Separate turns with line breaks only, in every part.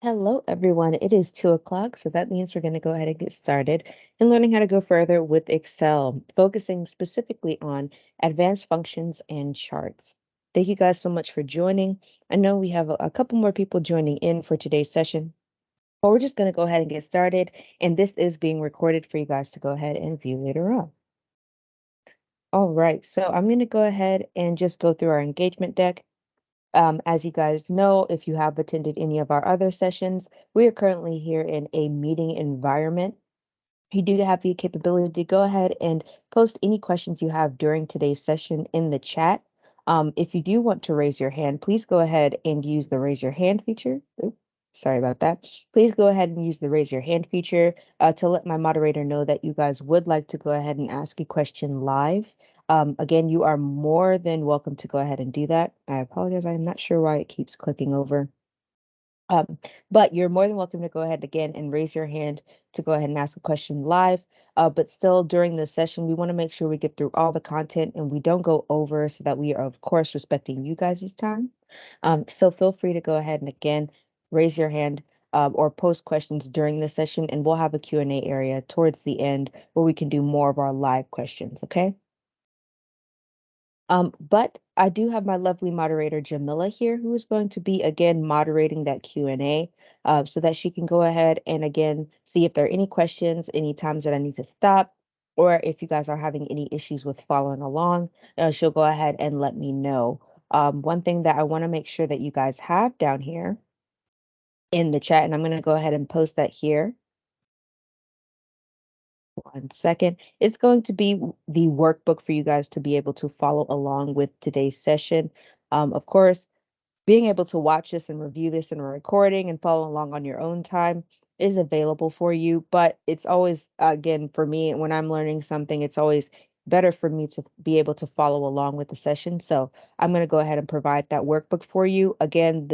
Hello, everyone. It is 2 o'clock, so that means we're going to go ahead and get started in learning how to go further with Excel, focusing specifically on advanced functions and charts. Thank you guys so much for joining. I know we have a couple more people joining in for today's session, but we're just going to go ahead and get started. And this is being recorded for you guys to go ahead and view later on. All right, so I'm going to go ahead and just go through our engagement deck. As you guys know, if you have attended any of our other sessions, we are currently here in a meeting environment. You do have the capability to go ahead and post any questions you have during today's session in the chat. If you do want to raise your hand, please go ahead and use the raise your hand feature. Oops, sorry about that. Please go ahead and use the raise your hand feature to let my moderator know that you guys would like to go ahead and ask a question live. Again, you are more than welcome to go ahead and do that. I apologize. I'm not sure why it keeps clicking over. Um, but you're more than welcome to go ahead again and raise your hand to go ahead and ask a question live. But still, during the session, we want to make sure we get through all the content and we don't go over so that we are, of course, respecting you guys' time. So feel free to go ahead and again, raise your hand or post questions during the session, and we'll have a Q&A area towards the end where we can do more of our live questions, okay? But I do have my lovely moderator Jamila here, who is going to be again moderating that Q&A, so that she can go ahead and again see if there are any questions, any times that I need to stop, or if you guys are having any issues with following along, she'll go ahead and let me know. One thing that I want to make sure that you guys have down here in the chat, and I'm going to go ahead and post that here. 1 second. It's going to be the workbook for you guys to be able to follow along with today's session. Of course, being able to watch this and review this in a recording and follow along on your own time is available for you. But it's always, again, for me, when I'm learning something, it's always better for me to be able to follow along with the session. So I'm going to go ahead and provide that workbook for you. Again,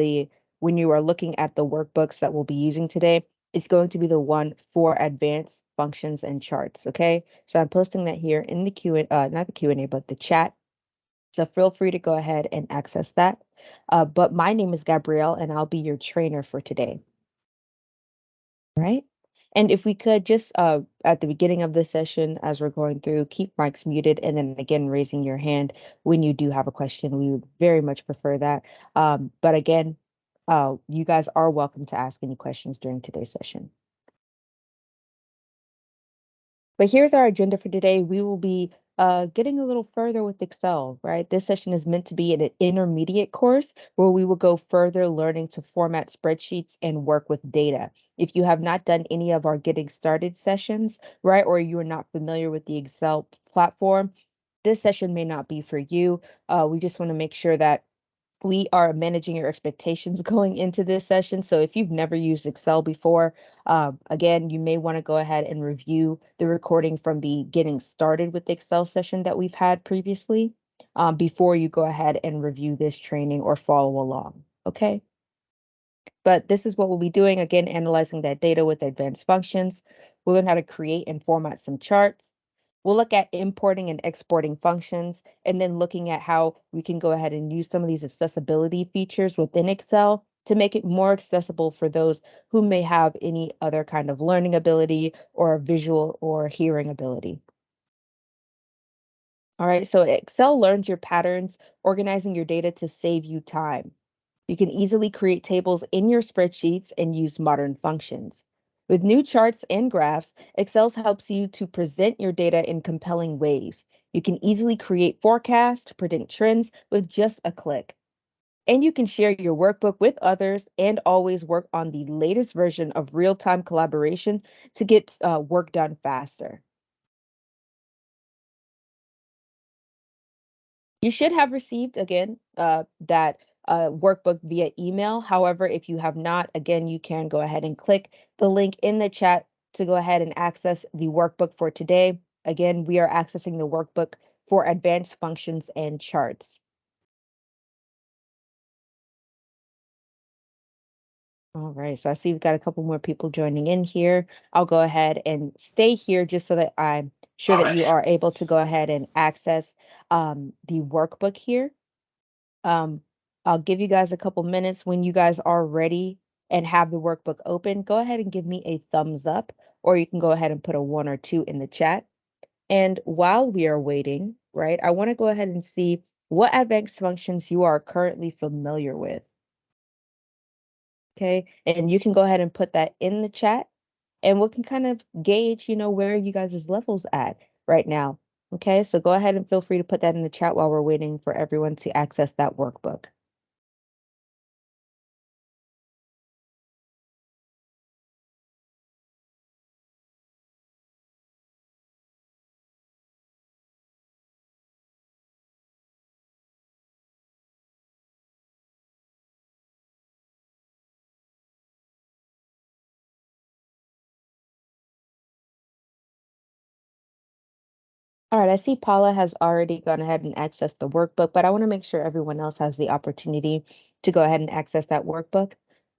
when you are looking at the workbooks that we'll be using today, it's going to be the one for advanced functions and charts. Okay, so I'm posting that here in the not the Q&A, but the chat. So feel free to go ahead and access that. But my name is Gabrielle, and I'll be your trainer for today. All right. And if we could just at the beginning of the session, as we're going through, keep mics muted, and then again raising your hand when you do have a question. We would very much prefer that. But again, you guys are welcome to ask any questions during today's session. But here's our agenda for today. We will be getting a little further with Excel, right? This session is meant to be an intermediate course where we will go further learning to format spreadsheets and work with data. If you have not done any of our getting started sessions, right, or you are not familiar with the Excel platform, this session may not be for you. We just want to make sure that we are managing your expectations going into this session. So if you've never used Excel before, again, you may want to go ahead and review the recording from the getting started with Excel session that we've had previously, before you go ahead and review this training or follow along. Okay. But this is what we'll be doing. Again, analyzing that data with advanced functions. We'll learn how to create and format some charts. We'll look at importing and exporting functions, and then looking at how we can go ahead and use some of these accessibility features within Excel to make it more accessible for those who may have any other kind of learning ability or visual or hearing ability. All right, so Excel learns your patterns, organizing your data to save you time. You can easily create tables in your spreadsheets and use modern functions. With new charts and graphs, Excel helps you to present your data in compelling ways. You can easily create forecasts, predict trends with just a click. And you can share your workbook with others and always work on the latest version of real-time collaboration to get work done faster. You should have received, again, that workbook via email. However, if you have not, again, you can go ahead and click the link in the chat to go ahead and access the workbook for today. Again, we are accessing the workbook for advanced functions and charts. All right, so I see we've got a couple more people joining in here. I'll go ahead and stay here just so that I'm sure that you are able to go ahead and access the workbook here. Um, I'll give you guys a couple minutes when you guys are ready and have the workbook open, go ahead and give me a thumbs up, or you can go ahead and put a 1 or 2 in the chat. And while we are waiting, right, I want to go ahead and see what advanced functions you are currently familiar with. Okay, and you can go ahead and put that in the chat, and we can kind of gauge, where you guys' levels at right now. Okay, so go ahead and feel free to put that in the chat while we're waiting for everyone to access that workbook. All right, I see Paula has already gone ahead and accessed the workbook, but I want to make sure everyone else has the opportunity to go ahead and access that workbook.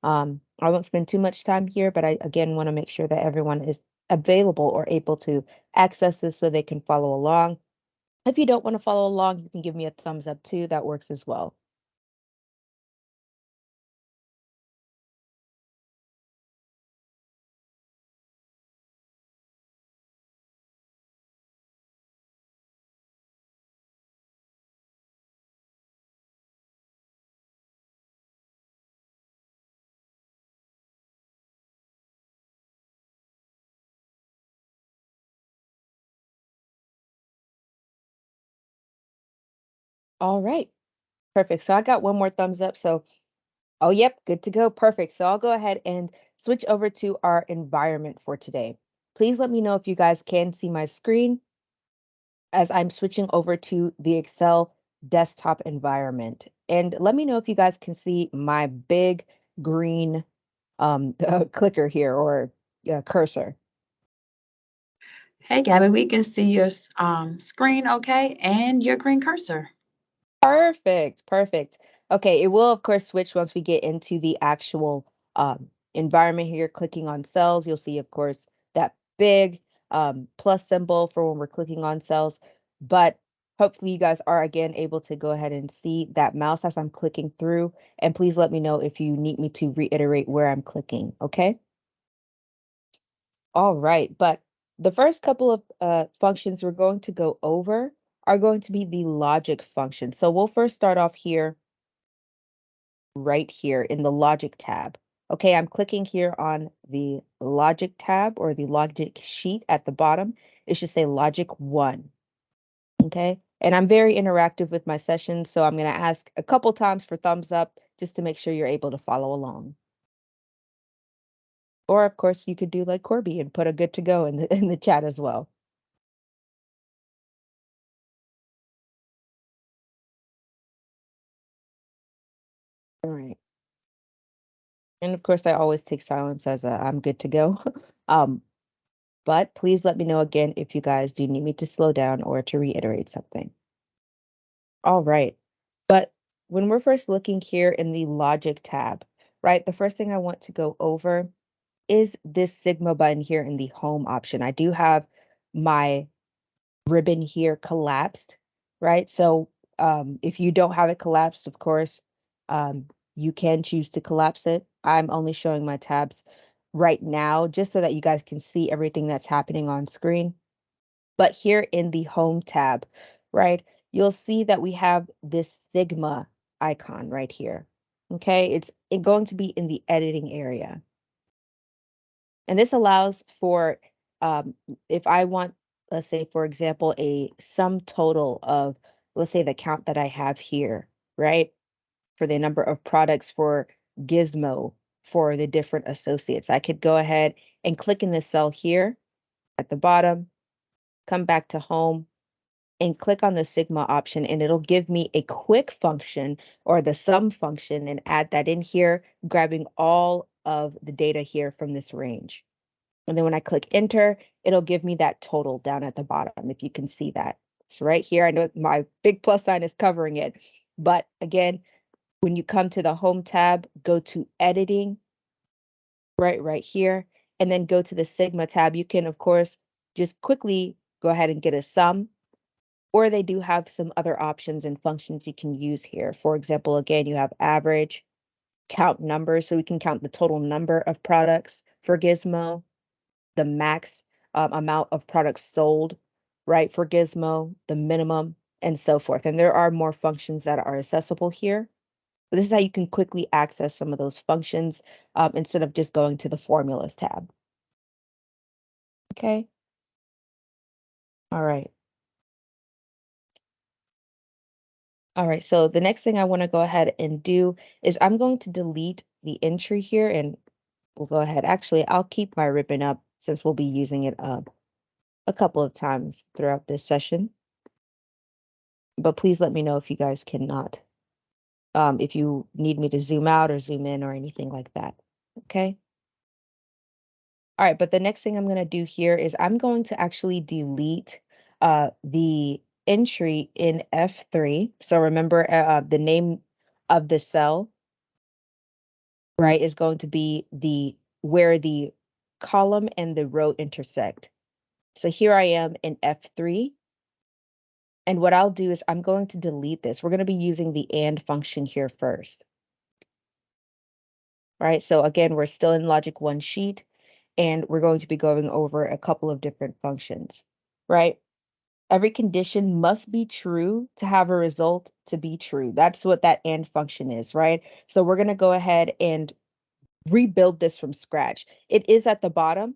I won't spend too much time here, but I again want to make sure that everyone is available or able to access this so they can follow along. If you don't want to follow along, you can give me a thumbs up too. That works as well. All right, perfect. So I got one more thumbs up. So, oh, yep, good to go. Perfect. So I'll go ahead and switch over to our environment for today. Please let me know if you guys can see my screen as I'm switching over to the Excel desktop environment. And let me know if you guys can see my big green clicker here or cursor.
Hey, Gabby, we can see your screen okay and your green cursor.
Perfect, perfect. Okay, it will of course switch once we get into the actual environment here. Clicking on cells, you'll see, of course, that big plus symbol for when we're clicking on cells. But hopefully you guys are again able to go ahead and see that mouse as I'm clicking through. And please let me know if you need me to reiterate where I'm clicking, okay? All right, but the first couple of functions we're going to go over are going to be the logic function. So we'll first start off here, right here in the logic tab. Okay, I'm clicking here on the logic tab or the logic sheet at the bottom. It should say logic 1. Okay, and I'm very interactive with my sessions, so I'm going to ask a couple times for thumbs up just to make sure you're able to follow along. Or of course, you could do like Corby and put a good to go in the chat as well. All right. And of course, I always take silence as a I'm good to go. um, but please let me know again if you guys do need me to slow down or to reiterate something. All right. But when we're first looking here in the logic tab, right, the first thing I want to go over is this Sigma button here in the home option. I do have my ribbon here collapsed, right? So if you don't have it collapsed, of course, you can choose to collapse it. I'm only showing my tabs right now just so that you guys can see everything that's happening on screen. But here in the home tab, right, you'll see that we have this Sigma icon right here. Okay, it's going to be in the editing area. And this allows for, um, if I want, let's say, for example, a sum total of, let's say, the count that I have here, right? For the number of products for Gizmo for the different associates. I could go ahead and click in the cell here at the bottom, come back to home, and click on the Sigma option, and it'll give me a quick function or the sum function and add that in here, grabbing all of the data here from this range. And then when I click enter, it'll give me that total down at the bottom, if you can see that. It's right here. I know my big plus sign is covering it. But again, when you come to the home tab, go to editing, right here, and then go to the Sigma tab. You can, of course, just quickly go ahead and get a sum, or they do have some other options and functions you can use here. For example, again, you have average, count numbers, so we can count the total number of products for Gizmo, the max amount of products sold, right, for Gizmo, the minimum, and so forth. And there are more functions that are accessible here. But this is how you can quickly access some of those functions instead of just going to the formulas tab. Okay. All right. All right, so the next thing I want to go ahead and do is I'm going to delete the entry here, and we'll go ahead. Actually, I'll keep my ribbon up since we'll be using it up a couple of times throughout this session. But please let me know if you guys cannot, if you need me to zoom out or zoom in or anything like that. Okay. All right, but the next thing I'm going to do here is I'm going to actually delete the entry in F3. So remember the name of the cell, right, is going to be where the column and the row intersect. So here I am in F3. And what I'll do is I'm going to delete this. We're going to be using the AND function here first. Right, so again, we're still in Logic 1 sheet, and we're going to be going over a couple of different functions, right? Every condition must be true to have a result to be true. That's what that AND function is, right? So we're going to go ahead and rebuild this from scratch. It is at the bottom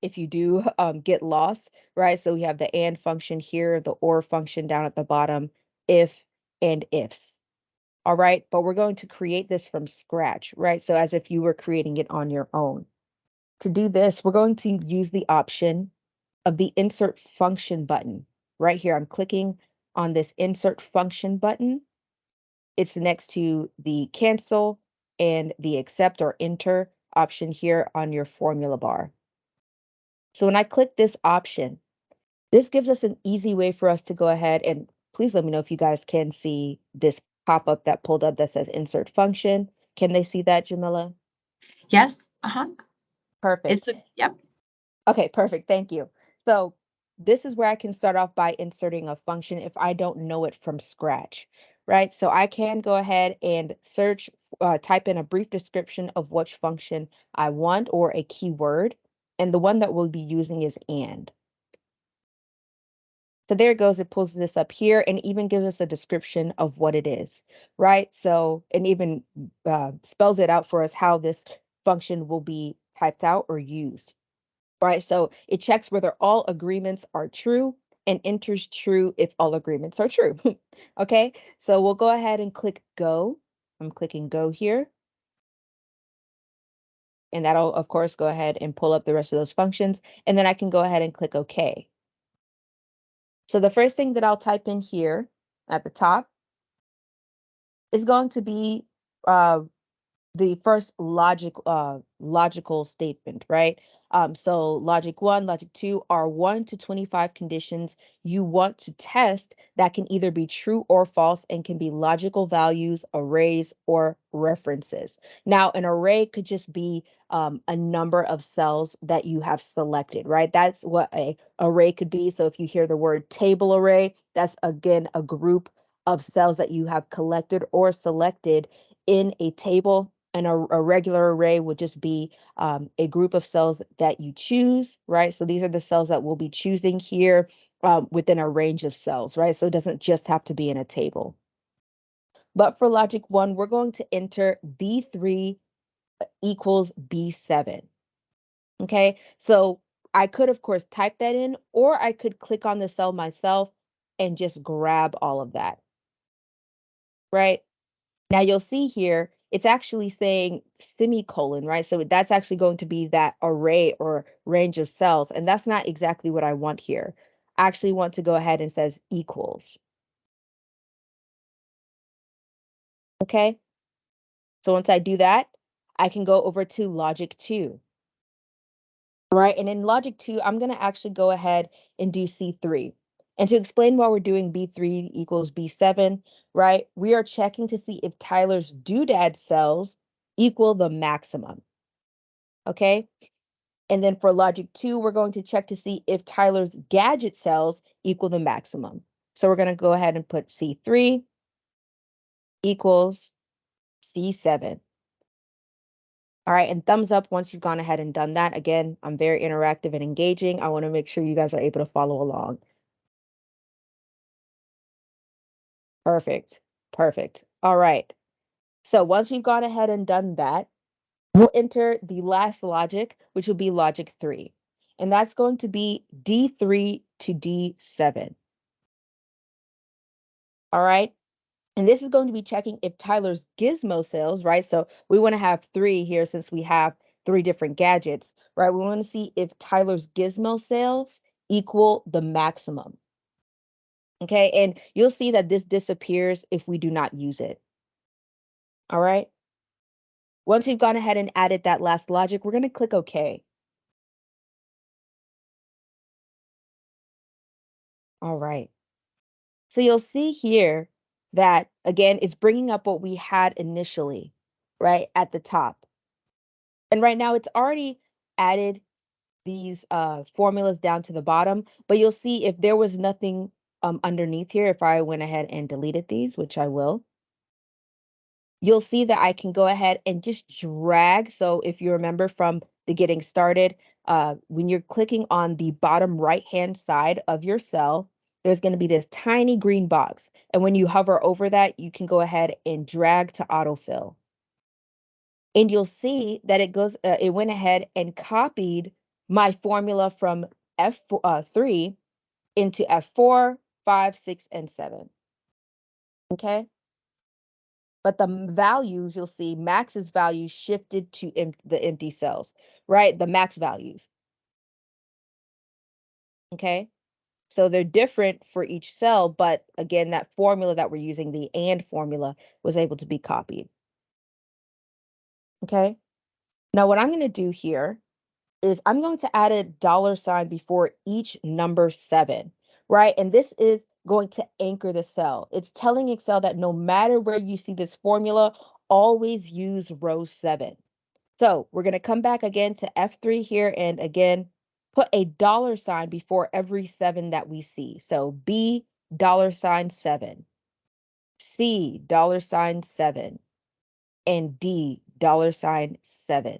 if you do get lost, right? So we have the AND function here, the OR function down at the bottom, if and ifs. All right, but we're going to create this from scratch, right? So as if you were creating it on your own. To do this, we're going to use the option of the insert function button. Right here, I'm clicking on this insert function button. It's next to the cancel and the accept or enter option here on your formula bar. So when I click this option, this gives us an easy way for us to go ahead, and please let me know if you guys can see this pop-up that pulled up that says insert function. Can they see that, Jamila?
Yes.
Perfect.
Yep.
Okay, perfect. Thank you. So this is where I can start off by inserting a function if I don't know it from scratch, right? So I can go ahead and search, type in a brief description of which function I want or a keyword. And the one that we'll be using is AND. So there it goes. It pulls this up here and even gives us a description of what it is, right? So, and even spells it out for us how this function will be typed out or used, right? So it checks whether all agreements are true and enters true if all agreements are true. Okay, so we'll go ahead and click go. I'm clicking go here. And that'll, of course, go ahead and pull up the rest of those functions. And then I can go ahead and click OK. So the first thing that I'll type in here at the top is going to be the first logical statement, right? So logic 1, logic 2 are 1 to 25 conditions you want to test that can either be true or false and can be logical values, arrays, or references. Now, an array could just be a number of cells that you have selected, right? That's what a array could be. So if you hear the word table array, that's again a group of cells that you have collected or selected in a table. And a regular array would just be a group of cells that you choose, right? So these are the cells that we'll be choosing here within a range of cells, right? So it doesn't just have to be in a table. But for logic 1, we're going to enter B3 equals B7. Okay, so I could, of course, type that in, or I could click on the cell myself and just grab all of that, right? Now you'll see here, it's actually saying semicolon, right? So that's actually going to be that array or range of cells, and that's not exactly what I want here. I actually want to go ahead and says equals. Okay, so once I do that, I can go over to logic 2. Right, and in logic 2, I'm going to actually go ahead and do C3. And to explain why we're doing B3 equals B7, right, we are checking to see if Tyler's doodad cells equal the maximum. Okay, and then for logic 2, we're going to check to see if Tyler's gadget cells equal the maximum. So we're going to go ahead and put C3 equals C7. All right, and thumbs up once you've gone ahead and done that. Again, I'm very interactive and engaging. I want to make sure you guys are able to follow along. Perfect. Perfect. All right. So once we've gone ahead and done that, we'll enter the last logic, which will be logic 3. And that's going to be D3 to D7. All right. And this is going to be checking if Tyler's gizmo cells, right? So we want to have 3 here since we have 3 different gadgets, right? We want to see if Tyler's gizmo cells equal the maximum. Okay. And you'll see that this disappears if we do not use it. All right. Once we've gone ahead and added that last logic, we're going to click OK. All right. So you'll see here that, again, it's bringing up what we had initially, right, at the top. And right now it's already added these formulas down to the bottom, but you'll see if there was nothing underneath here, if I went ahead and deleted these, which I will, you'll see that I can go ahead and just drag. So if you remember from the getting started, when you're clicking on the bottom right-hand side of your cell, there's going to be this tiny green box. And when you hover over that, you can go ahead and drag to autofill. And you'll see that it went ahead and copied my formula from F3 into F4, 5, 6, and 7. Okay. But the values, you'll see Max's values shifted to the empty cells, right? The max values. Okay. So they're different for each cell, but again, that formula that we're using, the AND formula, was able to be copied. Okay. Now, what I'm going to do here is I'm going to add a $ before each number 7, right? And this is going to anchor the cell. It's telling Excel that no matter where you see this formula, always use row 7. So we're going to come back again to F3 here and again, put a $ before every 7 that we see. So B $7, C $7, and D $7.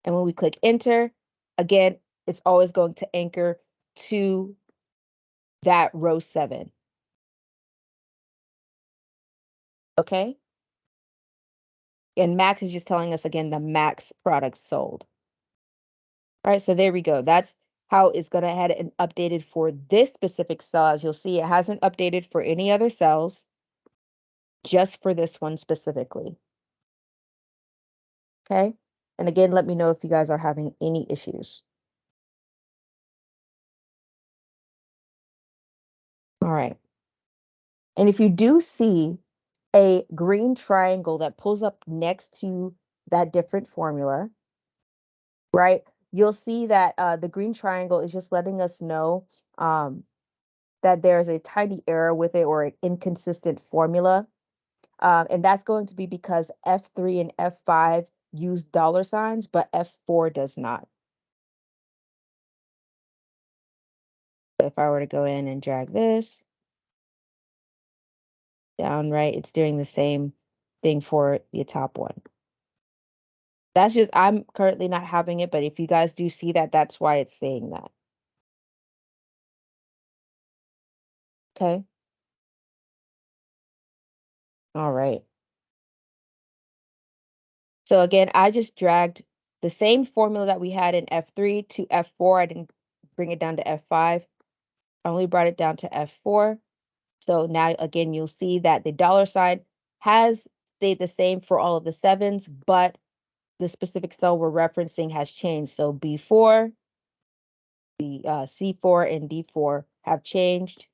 And when we click enter, again, it's always going to anchor to that row 7. Okay. And max is just telling us again the max products sold. All right, so there we go. That's how it's going to head and updated for this specific cell. As you'll see, it hasn't updated for any other cells, just for this one specifically. Okay. And again, let me know if you guys are having any issues. All right. And if you do see a green triangle that pulls up next to that different formula, right? You'll see that the green triangle is just letting us know that there's a tiny error with it or an inconsistent formula. And that's going to be because F3 and F5 use $signs, but F4 does not. If I were to go in and drag this down, right, it's doing the same thing for the top one. That's just, I'm currently not having it, but if you guys do see that, that's why it's saying that. Okay. All right. So again, I just dragged the same formula that we had in F3 to F4. I didn't bring it down to F5. I only brought it down to F4. So now again, you'll see that the $ has stayed the same for all of the 7s, but the specific cell we're referencing has changed. So B4, the C4 and D4 have changed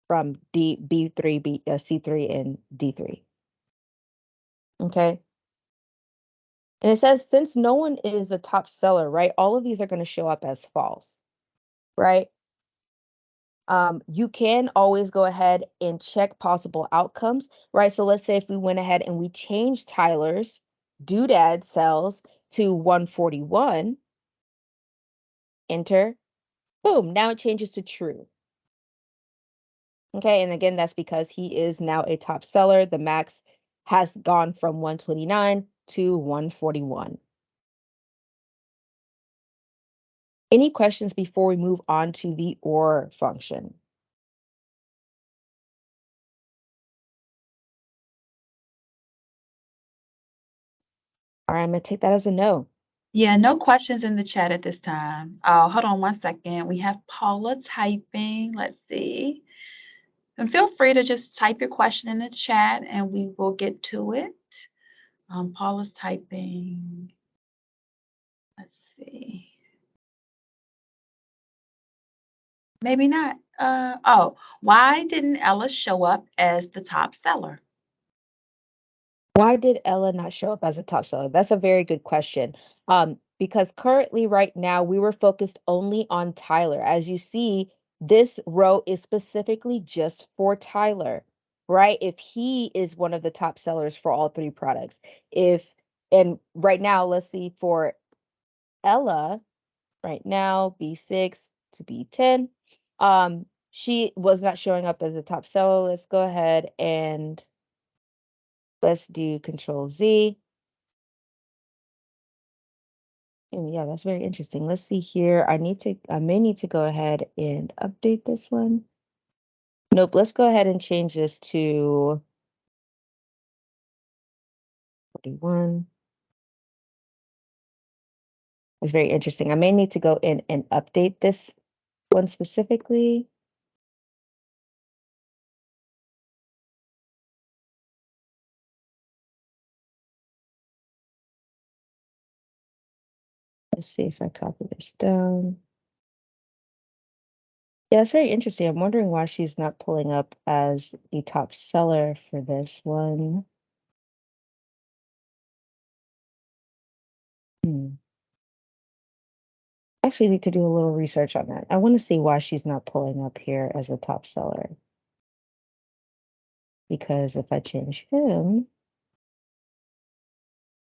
from B3, C3, and D3. Okay. And it says, since no one is the top seller, right, all of these are going to show up as false, right? You can always go ahead and check possible outcomes, right? So let's say if we went ahead and we changed Tyler's doodad cells to 141, enter, boom, now it changes to true. Okay, and again, that's because he is now a top seller. The max has gone from 129 to 141. Any questions before we move on to the OR function? All right, I'm gonna take that as a no.
Yeah, no questions in the chat at this time. Oh, hold on one second. We have Paula typing. Let's see. And feel free to just type your question in the chat and we will get to it. Paula's typing. Let's see. Maybe not. Why didn't Ella show up as the top seller?
Why did Ella not show up as a top seller? That's a very good question. Because currently, right now, we were focused only on Tyler. As you see, this row is specifically just for Tyler, right? If he is one of the top sellers for all three products. And right now, let's see for Ella, right now, B6 to B10. She was not showing up as a top seller. Let's go ahead and let's do Control Z. Yeah, that's very interesting. Let's see here. I may need to go ahead and update this one. Nope, let's go ahead and change this to 41. It's very interesting. I may need to go in and update this one specifically. Let's see if I copy this down. Yeah, that's very interesting. I'm wondering why she's not pulling up as the top seller for this one. Hmm. Actually need to do a little research on that. I want to see why she's not pulling up here as a top seller. Because if I change him,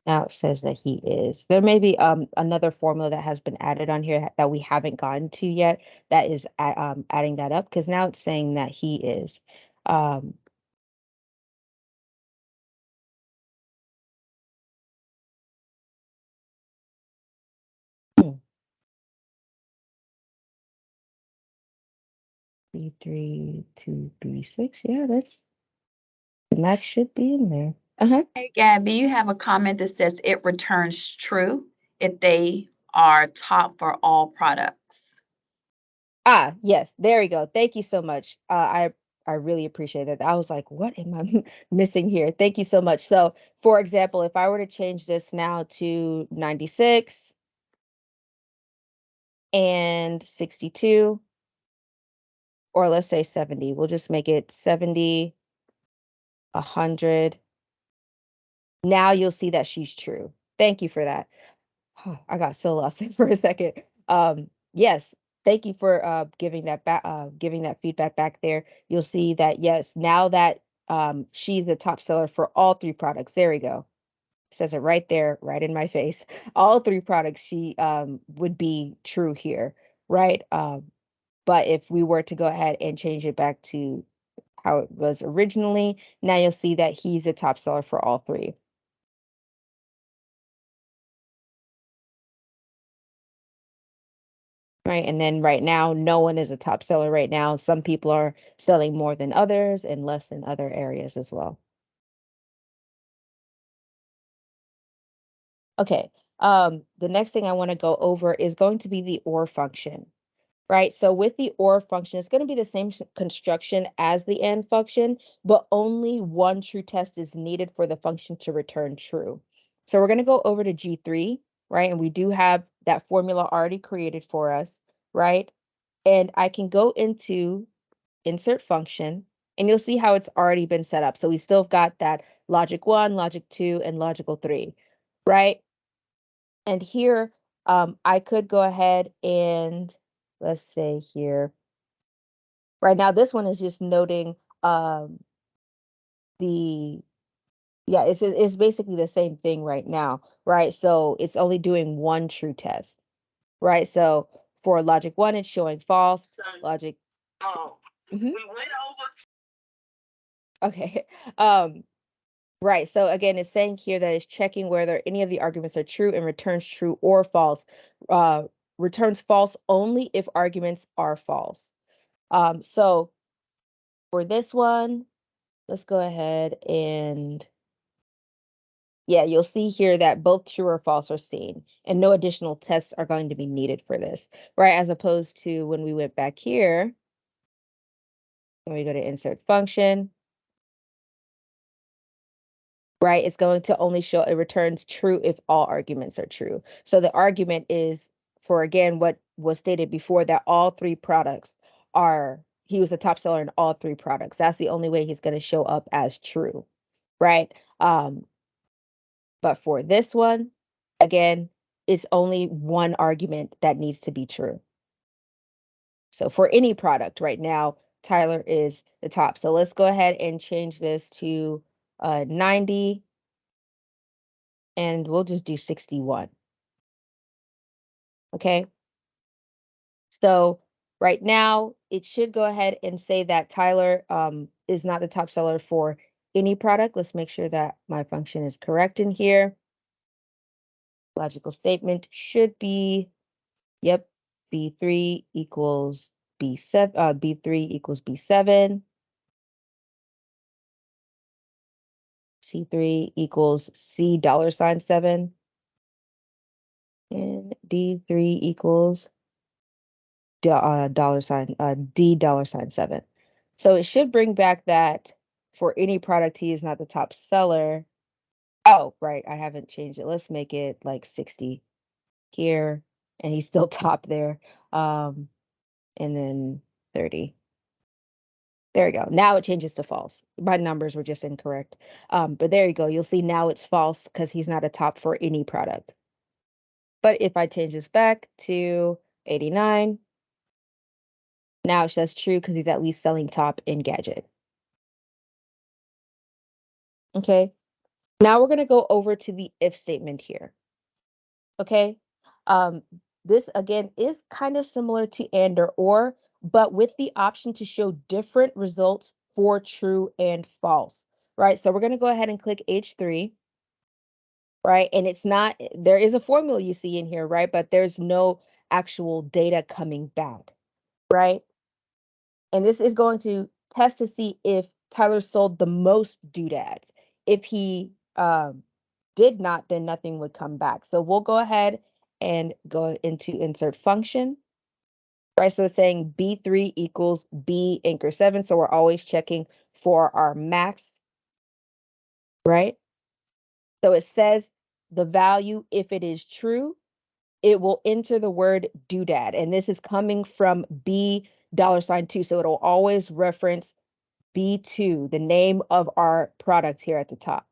now it says that he is. There may be another formula that has been added on here that we haven't gotten to yet that is adding that up because now it's saying that he is. Um, B3 to B6. Yeah, that should be in there. Uh-huh.
Hey, Gabby, you have a comment that says it returns true if they are top for all products.
Ah, yes, there we go. Thank you so much. I really appreciate that. I was like, what am I missing here? Thank you so much. So, for example, if I were to change this now to 96 and 62, or let's say 70, we'll just make it 70, 100. Now you'll see that she's true. Thank you for that. I got so lost for a second. Yes, thank you for giving that back giving that feedback back there. You'll see that yes, now that she's the top seller for all three products. There we go. Says it right there, right in my face. All three products she would be true here, right? But if we were to go ahead and change it back to how it was originally, now you'll see that he's a top seller for all three. Right. And then right now, no one is a top seller right now. Some people are selling more than others and less in other areas as well. Okay. The next thing I want to go over is going to be the OR function, right? So with the OR function, it's going to be the same construction as the AND function, but only one true test is needed for the function to return true. So we're going to go over to G3, right? And we do have that formula already created for us, right? And I can go into insert function, and you'll see how it's already been set up. So we still got that logic 1, logic 2, and logical 3, right? And here, I could go ahead and let's say here, right now, this one is just noting the, yeah, it's basically the same thing right now, right? So it's only doing one true test, right? So for logic 1, it's showing false. Logic, mhm, okay. Um, Right. So again, it's saying here that it's checking whether any of the arguments are true and returns true or false. Uh, returns false only if arguments are false. So for this one, let's go ahead and yeah, you'll see here that both true or false are seen, and no additional tests are going to be needed for this, right? As opposed to when we went back here, when we go to insert function, right? It's going to only show it returns true if all arguments are true. So the argument is for, again, what was stated before, that all three products he was the top seller in all three products. That's the only way he's going to show up as true, right? But for this one, again, it's only one argument that needs to be true. So for any product right now, Tyler is the top. So let's go ahead and change this to 90, and we'll just do 61. Okay. So right now, it should go ahead and say that Tyler is not the top seller for any product. Let's make sure that my function is correct in here. Logical statement should be, yep, B3 equals B7, B3 equals B7. C3 equals C $7. And D3 equals D $7. So it should bring back that for any product he is not the top seller. Oh, right, I haven't changed it. Let's make it like 60 here, and he's still top there. And then 30. There we go. Now it changes to false. My numbers were just incorrect. But there you go. You'll see now it's false because he's not a top for any product. But if I change this back to 89, now it says true because he's at least selling top in gadget. Okay. Now we're going to go over to the if statement here. Okay. Um, this again is kind of similar to and or, but with the option to show different results for true and false, right? So we're going to go ahead and click H3, right? And it's not, there is a formula you see in here, right? But there's no actual data coming back, right? And this is going to test to see if Tyler sold the most doodads. If he did not, then nothing would come back. So we'll go ahead and go into insert function, right? So it's saying B3 equals B anchor 7. So we're always checking for our max, right? So it says the value, if it is true, it will enter the word doodad. And this is coming from B $2. So it'll always reference B2, the name of our product here at the top.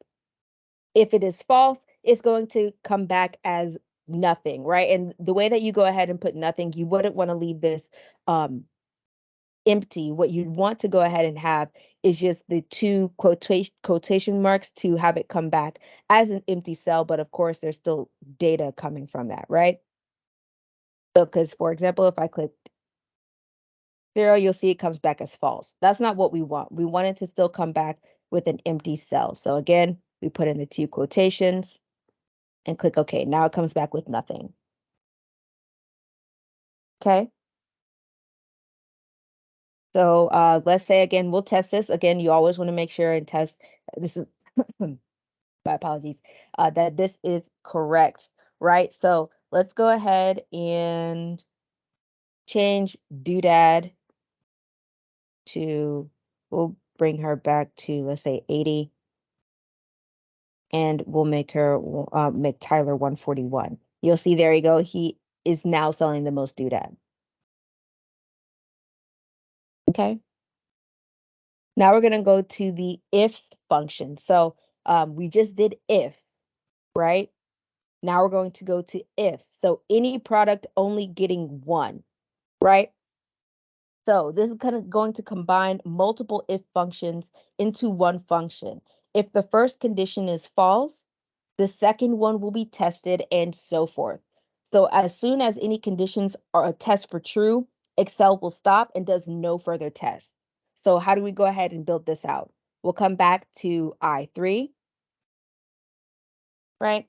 If it is false, it's going to come back as nothing, right? And the way that you go ahead and put nothing, you wouldn't want to leave this empty. What you'd want to go ahead and have is just the two quotation marks to have it come back as an empty cell. But of course, there's still data coming from that, right? So, because for example, if I click 0, you'll see it comes back as false. That's not what we want. We want it to still come back with an empty cell. So again, we put in the two quotations and click OK. Now it comes back with nothing. Okay. So let's say again, we'll test this. Again, you always want to make sure and test. This is, my apologies, that this is correct, right? So let's go ahead and change doodad to, we'll bring her back to, let's say 80. And we'll make Tyler 141. You'll see, there you go. He is now selling the most doodad. Okay. Now we're going to go to the if function. So we just did if, right? Now we're going to go to if. So any product only getting one, right? So this is kind of going to combine multiple if functions into one function. If the first condition is false, the second one will be tested and so forth. So as soon as any conditions are a test for true, Excel will stop and does no further tests. So how do we go ahead and build this out? We'll come back to I3, right?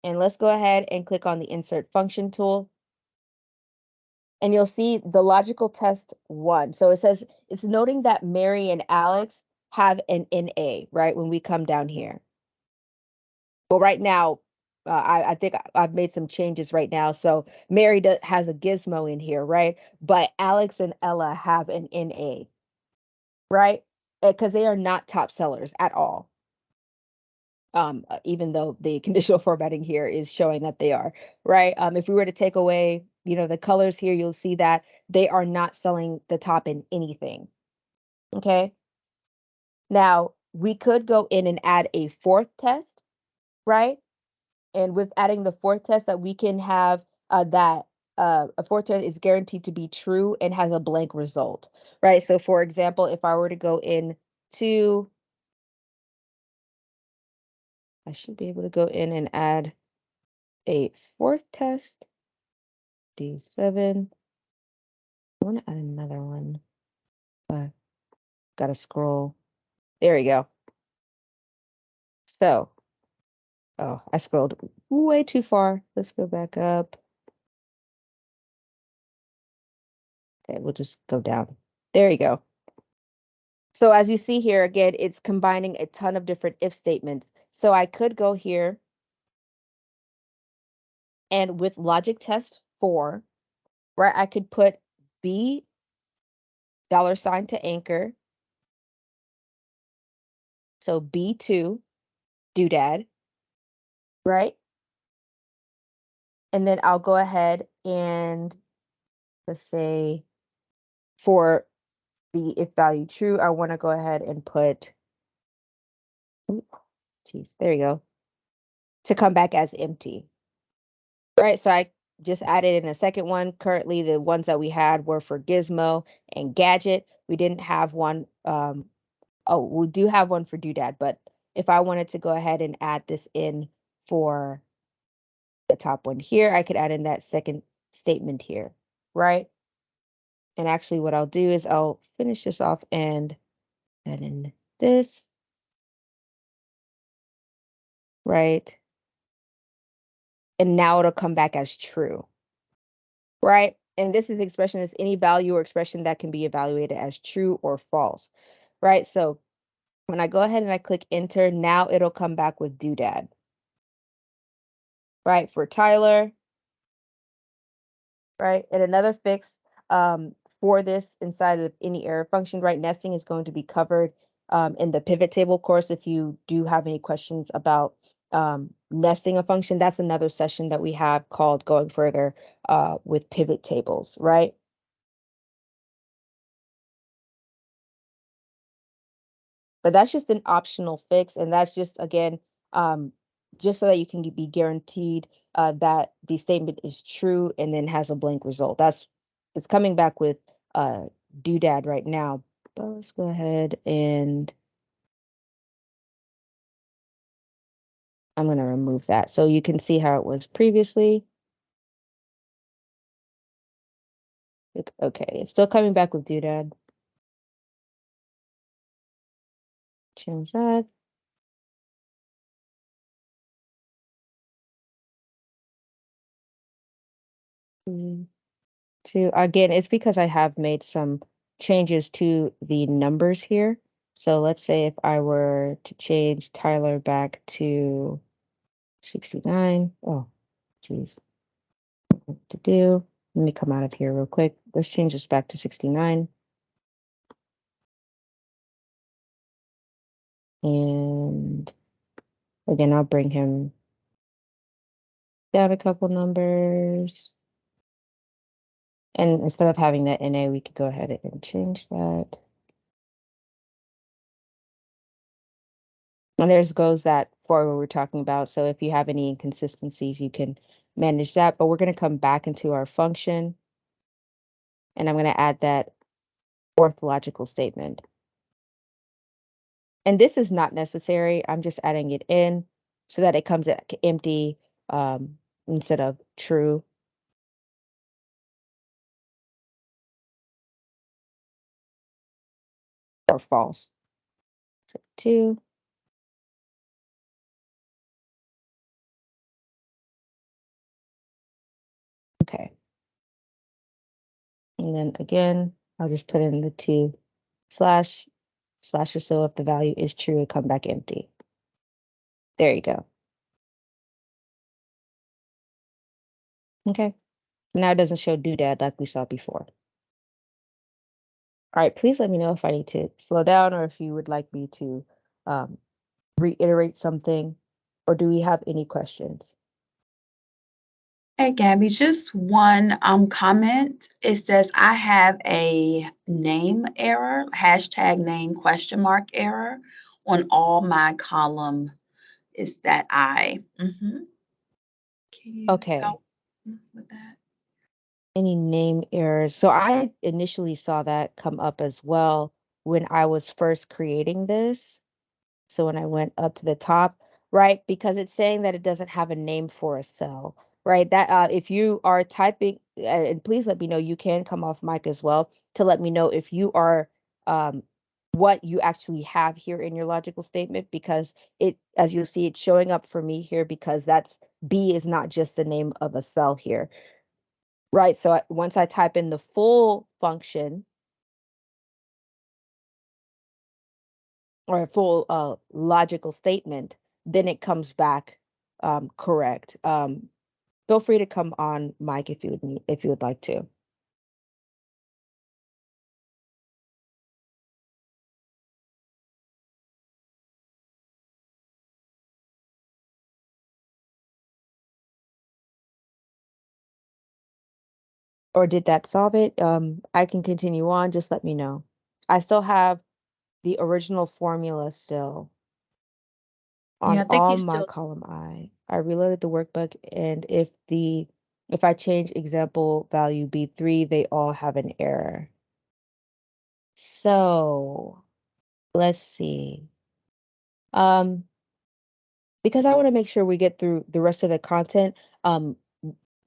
And let's go ahead and click on the insert function tool. and you'll see the logical test 1. So it says it's noting that Mary and Alex have an NA, right? When we come down here. Well, right now, I think I've made some changes right now. So Mary has a gizmo in here, right? But Alex and Ella have an NA, right? Because they are not top sellers at all. Even though the conditional formatting here is showing that they are, right? If we were to take away, the colors here, you'll see that they are not selling the top in anything. Okay. Now we could go in and add a fourth test, right? And with adding the fourth test that we can have that a fourth test is guaranteed to be true and has a blank result, right? So for example, if I were to go in to, I should be able to go in and add a fourth test, D7. I want to add another one, but gotta scroll. There we go. So, oh, I scrolled way too far. Let's go back up. Okay, we'll just go down. There you go. So as you see here, again, it's combining a ton of different if statements. So I could go here and with logic test 4, where I could put B $ to anchor. So B2 doodad, right? And then I'll go ahead and let's say for the if value true, I want to go ahead and put, geez, there you go, to come back as empty. Right, so I just added in a second one. Currently, the ones that we had were for Gizmo and Gadget. We didn't have one. Oh, we do have one for Doodad, but if I wanted to go ahead and add this in for the top one here, I could add in that second statement here, right? And actually, what I'll do is I'll finish this off and add in this, right? And now it'll come back as true, right? And this is expression is any value or expression that can be evaluated as true or false, right? So when I go ahead and I click enter, now it'll come back with doodad, right? For Tyler, right? And another fix for this inside of any error function, right? Nesting is going to be covered in the pivot table course. If you do have any questions about nesting a function, that's another session that we have called Going Further with Pivot Tables, right? But that's just an optional fix, and that's just again, just so that you can be guaranteed that the statement is true and then has a blank result. It's coming back with doodad right now. But let's go ahead and I'm going to remove that so you can see how it was previously. Okay, it's still coming back with doodad. Change that. To again, it's because I have made some changes to the numbers here. So let's say if I were to change Tyler back to 69. Oh, geez. What to do? Let me come out of here real quick. Let's change this back to 69. And again, I'll bring him down a couple numbers. And instead of having that NA, we could go ahead and change that. And there's goes that for we're talking about. So if you have any inconsistencies, you can manage that. But we're going to come back into our function. And I'm going to add that fourth logical statement. And this is not necessary. I'm just adding it in so that it comes at empty instead of true. Or false. So 2. Okay. And then again, I'll just put in the 2 slashes, so if the value is true, it come back empty. There you go. Okay. Now it doesn't show doodad like we saw before. All right, please let me know if I need to slow down or if you would like me to reiterate something, or do we have any questions?
Hey, Gabby, just one comment. It says I have a name error, hashtag name question mark error on all my column. Is that I? Can you
Okay.
help with that?
Any name errors? So I initially saw that come up as well when I was first creating this. So when I went up to the top, right, because it's saying that it doesn't have a name for a cell, right? That if you are typing, and please let me know, you can come off mic as well to let me know if you are um, what you actually have here in your logical statement, because it, as you'll see, it's showing up for me here because that's B is not just the name of a cell here, right? So once I type in the full function, or a full logical statement, then it comes back correct. Feel free to come on mic if you would need, if you would like to. Or did that solve it? I can continue on, just let me know. I still have the original formula still
Yeah,
on
I think
all
he's
my
still.
column I. I reloaded the workbook, and if I change example value B3, they all have an error. So let's see. Um, because I want to make sure we get through the rest of the content, um,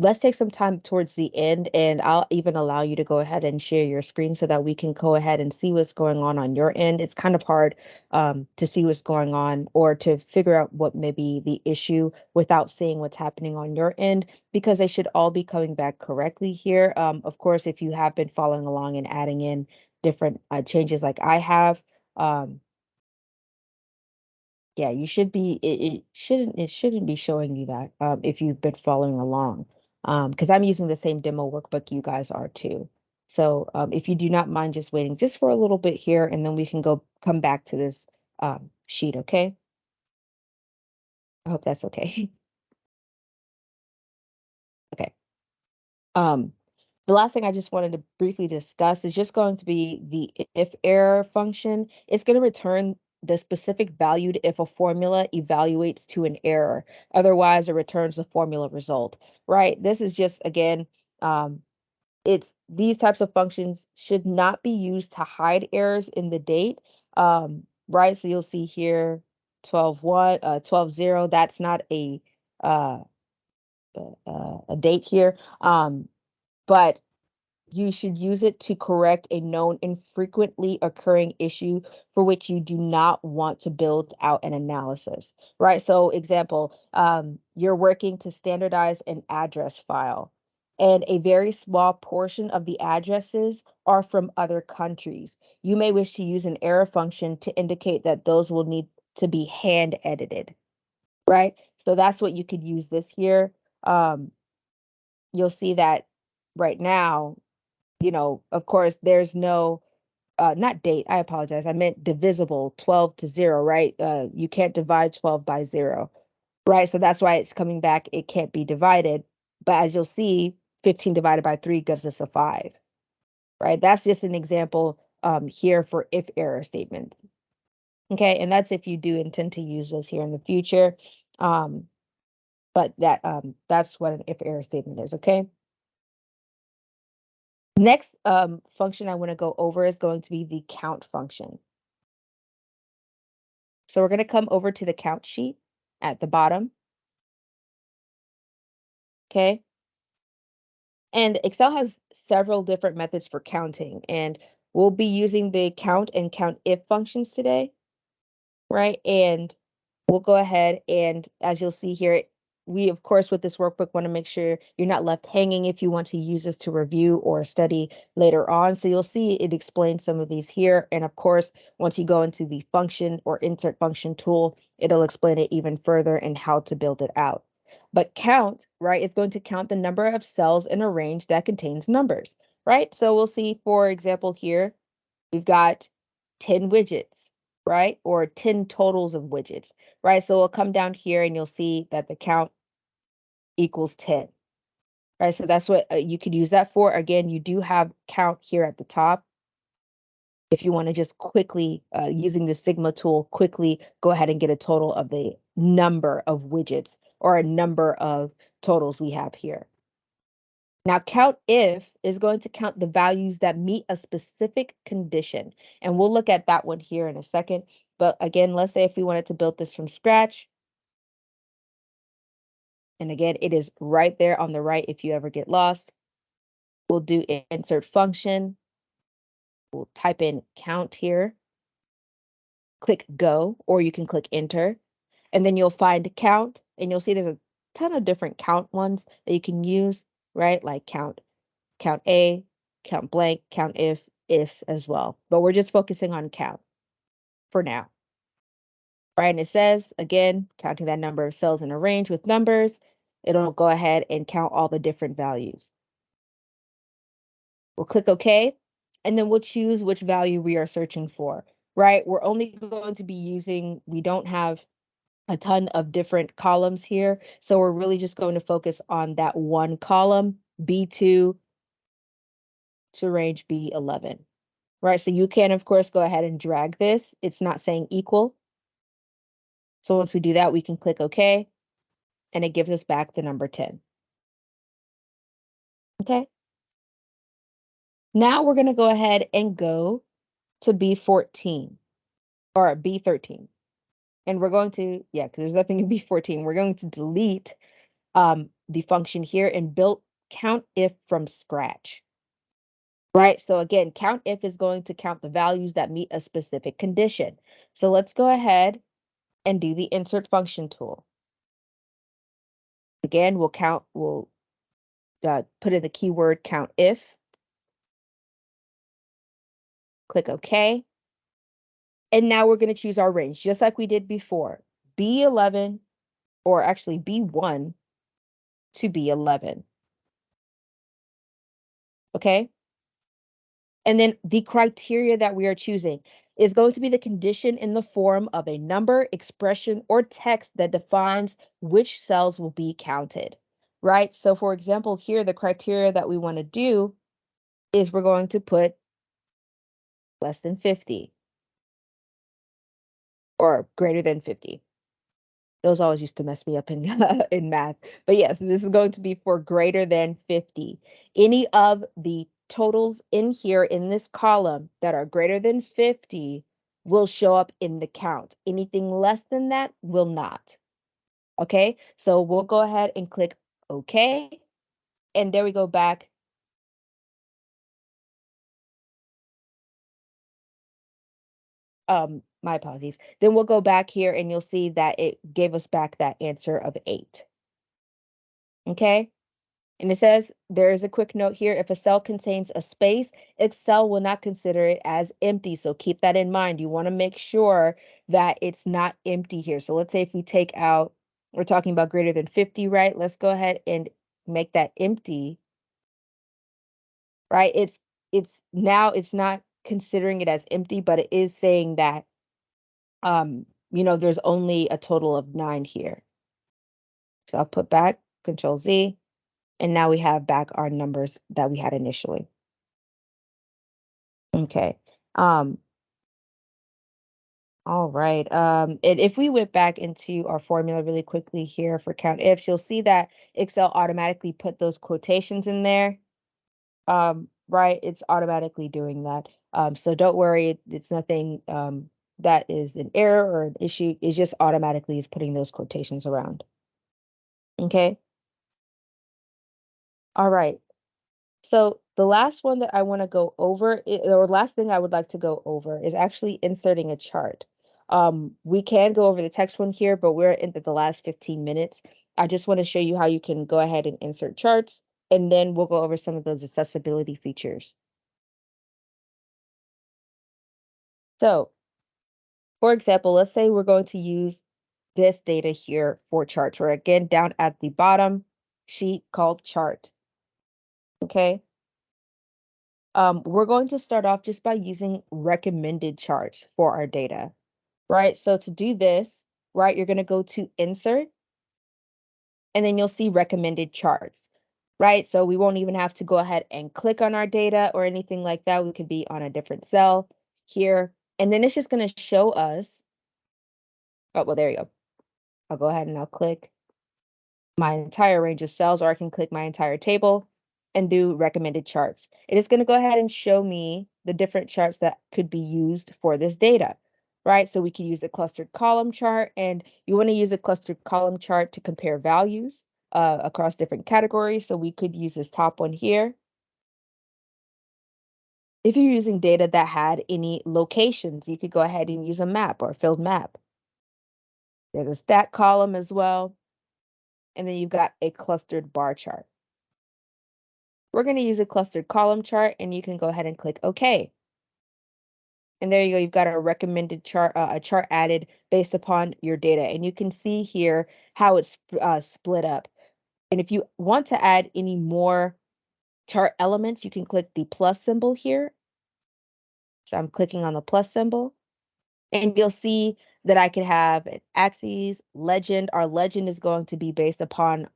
let's take some time towards the end, and I'll even allow you to go ahead and share your screen so that we can go ahead and see what's going on your end. It's kind of hard to see what's going on or to figure out what may be the issue without seeing what's happening on your end, because they should all be coming back correctly here. Of course, if you have been following along and adding in different changes like I have, um, yeah, you should be, it shouldn't be showing you that if you've been following along. Because I'm using the same demo workbook you guys are too. So if you do not mind just waiting just for a little bit here, and then we can come back to this sheet, okay? I hope that's okay. Okay. Um, the last thing I just wanted to briefly discuss is just going to be the if error function. It's going to return the specific value if a formula evaluates to an error. Otherwise, it returns the formula result, right? This is just, again, um, it's these types of functions should not be used to hide errors in the date, right? So you'll see here 12 1, 12 0. That's not uh, a date here. But you should use it to correct a known infrequently occurring issue for which you do not want to build out an analysis, right? So example, you're working to standardize an address file, and a very small portion of the addresses are from other countries. You may wish to use an error function to indicate that those will need to be hand edited, right? So that's what you could use this here. Um, you'll see that right now, of course, there's no, not date, I apologize. I meant divisible 12 to 0, right? You can't divide 12 by 0, right? So that's why it's coming back. It can't be divided. But as you'll see, 15 divided by 3 gives us a 5, right? That's just an example here for if error statements. Okay, and that's if you do intend to use those here in the future. But that's what an if error statement is, okay? Next function I want to go over is going to be the count function. So we're going to come over to the count sheet at the bottom. Okay. And Excel has several different methods for counting, and we'll be using the count and count if functions today, right? And we'll go ahead and, as you'll see here, we of course with this workbook want to make sure you're not left hanging if you want to use this to review or study later on. So you'll see it explains some of these here. And of course, once you go into the function or insert function tool, it'll explain it even further and how to build it out. But count, right, is going to count the number of cells in a range that contains numbers, right? So we'll see, for example, here, we've got 10 widgets, right? Or 10 totals of widgets, right? So we'll come down here and you'll see that the count equals 10, right? So that's what you could use that for. Again, you do have count here at the top. If you want to just quickly, using the Sigma tool, quickly go ahead and get a total of the number of widgets or a number of totals we have here. Now, count if is going to count the values that meet a specific condition. And we'll look at that one here in a second. But again, let's say if we wanted to build this from scratch. And again, it is right there on the right if you ever get lost. We'll do insert function. We'll type in count here. Click go, or you can click enter. And then you'll find count, and you'll see there's a ton of different count ones that you can use, right? Like count A, count blank, count ifs as well. But we're just focusing on count for now. Right, and it says, again, counting that number of cells in a range with numbers, it'll go ahead and count all the different values. We'll click OK, and then we'll choose which value we are searching for, right? We're only going to be using, we don't have a ton of different columns here, so we're really just going to focus on that one column, B2 to range B11, right? So you can, of course, go ahead and drag this. It's not saying equal. So once we do that, we can click OK, and it gives us back the number 10. Okay. Now we're going to go ahead and go to B14 or B13. And we're going to, yeah, because there's nothing in B14. We're going to delete the function here and build count if from scratch. Right, so again, count if is going to count the values that meet a specific condition. So let's go ahead and do the insert function tool. Again, we'll put in the keyword count if. Click OK. And now we're going to choose our range, just like we did before. B11, or actually B1 to B11. Okay? And then the criteria that we are choosing is going to be the condition in the form of a number, expression, or text that defines which cells will be counted, right? So for example, here, the criteria that we want to do is we're going to put less than 50 or greater than 50. Those always used to mess me up in, in math. But yes, this is going to be for greater than 50. Any of the totals in here in this column that are greater than 50 will show up in the count. Anything less than that will not. Okay, so we'll go ahead and click OK. And there we go back. My apologies. Then we'll go back here and you'll see that it gave us back that answer of 8. Okay. And it says, there is a quick note here, if a cell contains a space, Excel will not consider it as empty. So keep that in mind. You want to make sure that it's not empty here. So let's say if we take out, we're talking about greater than 50, right? Let's go ahead and make that empty, right? It's now it's not considering it as empty, but it is saying that, there's only a total of 9 here. So I'll put back, Control Z. And now we have back our numbers that we had initially. Okay. All right. And if we went back into our formula really quickly here for count ifs, you'll see that Excel automatically put those quotations in there. Right, it's automatically doing that. So don't worry, it's nothing that is an error or an issue. It's just automatically is putting those quotations around. Okay. All right. So the last one that I want to go over, or last thing I would like to go over is actually inserting a chart. We can go over the text one here, but we're into the last 15 minutes. I just want to show you how you can go ahead and insert charts, and then we'll go over some of those accessibility features. So, for example, let's say we're going to use this data here for charts. We're again down at the bottom sheet called chart. Okay. We're going to start off just by using recommended charts for our data, right? So to do this, right, you're going to go to insert, and then you'll see recommended charts, right? So we won't even have to go ahead and click on our data or anything like that. We could be on a different cell here, and then it's just going to show us. Oh, well, there you go. I'll go ahead and I'll click my entire range of cells, or I can click my entire table and do recommended charts. It is going to go ahead and show me the different charts that could be used for this data, right? So we can use a clustered column chart, and you want to use a clustered column chart to compare values across different categories. So we could use this top one here. If you're using data that had any locations, you could go ahead and use a map or a filled map. There's a stat column as well. And then you've got a clustered bar chart. We're going to use a clustered column chart, and you can go ahead and click OK. And there you go. You've got a recommended chart, a chart added based upon your data. And you can see here how it's split up. And if you want to add any more chart elements, you can click the plus symbol here. So I'm clicking on the plus symbol, and you'll see that I could have an axes, legend. Our legend is going to be based upon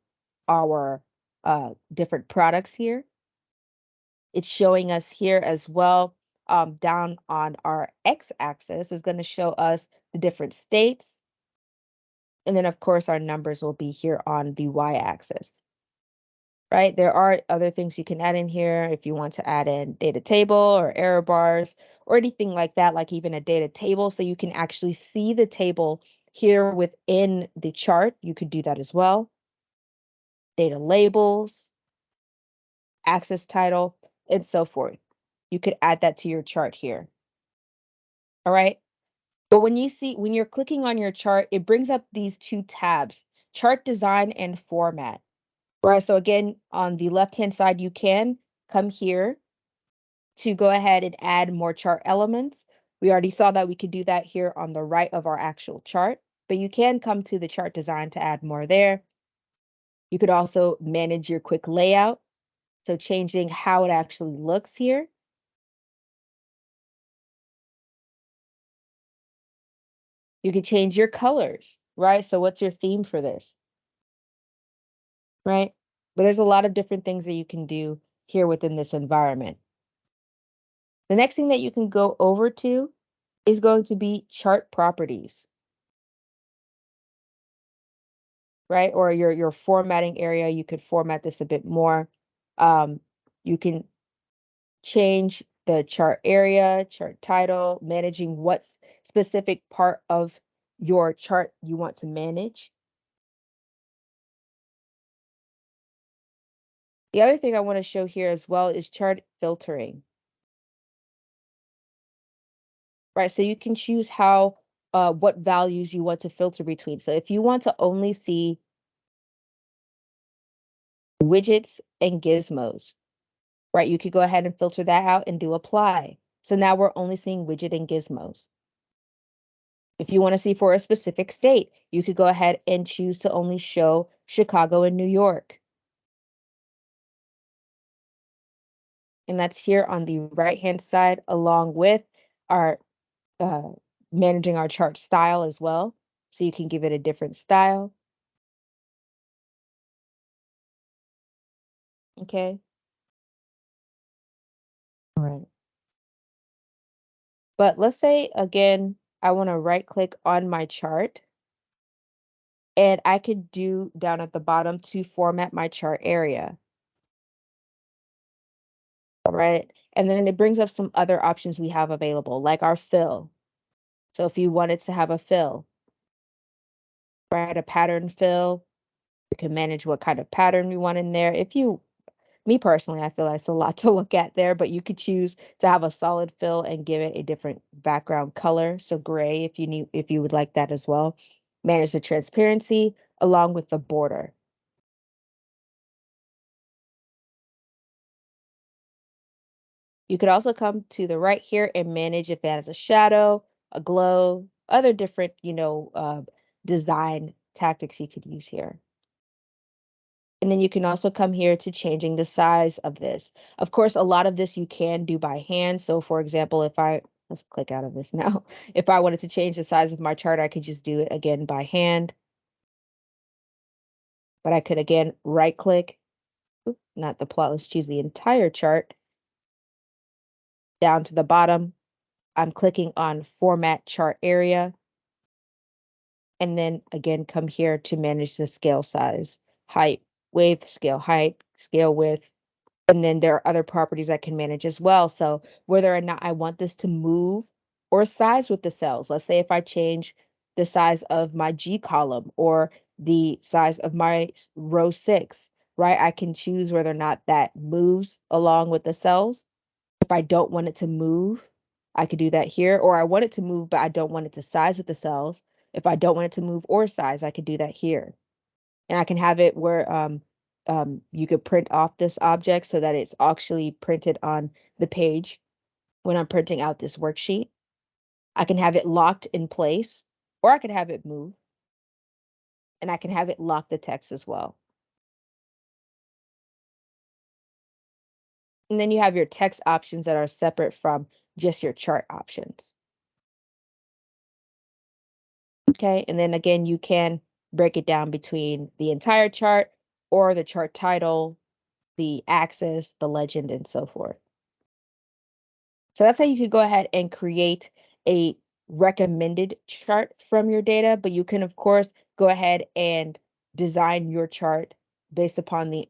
our different products here. It's showing us here as well, down on our x-axis is going to show us the different states. And then, of course, our numbers will be here on the y-axis, right? There are other things you can add in here if you want to add in data table or error bars or anything like that, like even a data table. So you can actually see the table here within the chart. You could do that as well. Data labels, axis title, and so forth. You could add that to your chart here. All right. But when you're clicking on your chart, it brings up these two tabs, chart design and format. Right. So again, on the left-hand side, you can come here to go ahead and add more chart elements. We already saw that we could do that here on the right of our actual chart, but you can come to the chart design to add more there. You could also manage your quick layout. So changing how it actually looks here. You could change your colors, right? So what's your theme for this, right? But there's a lot of different things that you can do here within this environment. The next thing that you can go over to is going to be chart properties, right? Or your formatting area. You could format this a bit more. You can change the chart area, chart title, managing what specific part of your chart you want to manage. The other thing I want to show here as well is chart filtering. Right, so you can choose how what values you want to filter between. So if you want to only see widgets and gizmos, right, you could go ahead and filter that out and do apply. So now we're only seeing widget and gizmos. If you want to see for a specific state, you could go ahead and choose to only show Chicago and New York. And that's here on the right-hand side, along with our managing our chart style as well. So you can give it a different style. Okay. All right. But let's say, again, I want to right click on my chart, and I could do down at the bottom to format my chart area. All right. And then it brings up some other options we have available, like our fill. So if you wanted to have a fill, right, a pattern fill, you can manage what kind of pattern you want in there. Me personally, I feel like it's a lot to look at there, but you could choose to have a solid fill and give it a different background color. So gray if you would like that as well. Manage the transparency, along with the border. You could also come to the right here and manage if it has a shadow, a glow, other different, design tactics you could use here. And then you can also come here to changing the size of this. Of course, a lot of this you can do by hand. So for example, let's click out of this now. If I wanted to change the size of my chart, I could just do it again by hand. But I could again right click, not the plot, let's choose the entire chart. Down to the bottom, I'm clicking on Format Chart Area. And then again, come here to manage the scale size, height, width, scale height, scale width. And then there are other properties I can manage as well. So whether or not I want this to move or size with the cells. Let's say if I change the size of my G column or the size of my row 6, right? I can choose whether or not that moves along with the cells. If I don't want it to move, I could do that here, or I want it to move, but I don't want it to size with the cells. If I don't want it to move or size, I could do that here. And I can have it where you could print off this object so that it's actually printed on the page when I'm printing out this worksheet. I can have it locked in place, or I could have it move. And I can have it lock the text as well. And then you have your text options that are separate from just your chart options. Okay, and then again, you can break it down between the entire chart or the chart title, the axis, the legend, and so forth. So that's how you could go ahead and create a recommended chart from your data, but you can, of course, go ahead and design your chart based upon the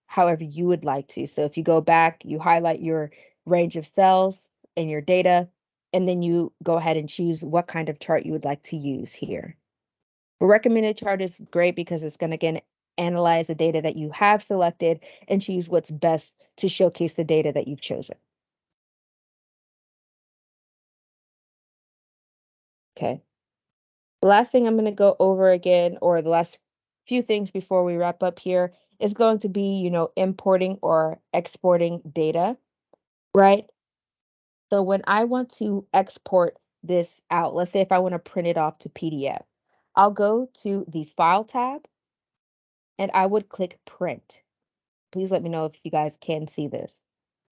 however you would like to. So if you go back, you highlight your range of cells in your data, and then you go ahead and choose what kind of chart you would like to use here. A recommended chart is great because it's going to, again, analyze the data that you have selected and choose what's best to showcase the data that you've chosen. Okay. The last thing I'm going to go over again, or the last few things before we wrap up here, is going to be, importing or exporting data, right? So when I want to export this out, let's say if I want to print it off to PDF, I'll go to the File tab and I would click Print. Please let me know if you guys can see this.